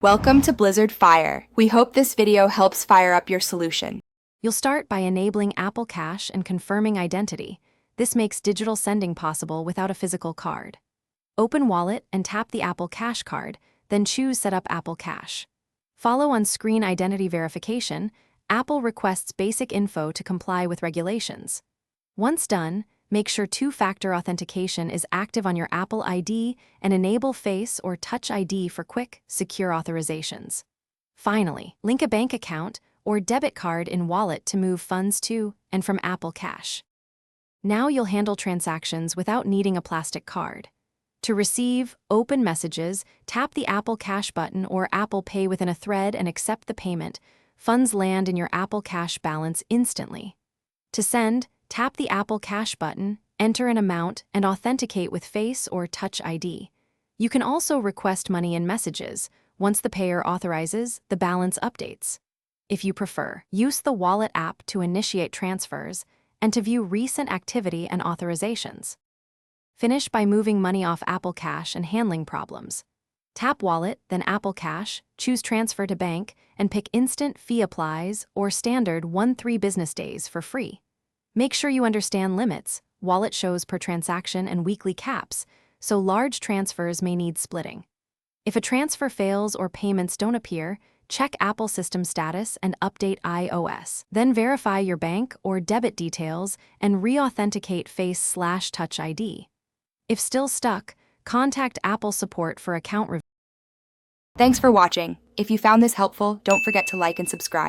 Welcome to Blizzard Fire. We hope this video helps fire up your solution. You'll start by enabling Apple Cash and confirming identity. This makes digital sending possible without a physical card. Open Wallet and tap the Apple Cash card, then choose Set up Apple Cash. Follow on-screen identity verification. Apple requests basic info to comply with regulations. Once done, make sure two-factor authentication is active on your Apple ID and enable Face or Touch ID for quick, secure authorizations. Finally, link a bank account or debit card in Wallet to move funds to and from Apple Cash. Now you'll handle transactions without needing a plastic card. To receive, open messages, tap the Apple Cash button or Apple Pay within a thread and accept the payment. Funds land in your Apple Cash balance instantly. To send, tap the Apple Cash button, enter an amount, and authenticate with Face or Touch ID. You can also request money in messages. Once the payer authorizes, the balance updates. If you prefer, use the Wallet app to initiate transfers and to view recent activity and authorizations. Finish by moving money off Apple Cash and handling problems. Tap Wallet, then Apple Cash, choose Transfer to Bank, and pick Instant Fee Applies or Standard 1-3 business days for free. Make sure you understand limits. Wallet shows per transaction and weekly caps, so large transfers may need splitting. If a transfer fails or payments don't appear, check Apple System status and update iOS. Then verify your bank or debit details and re-authenticate Face/Touch ID. If still stuck, contact Apple support for account review. Thanks for watching. If you found this helpful, don't forget to like and subscribe.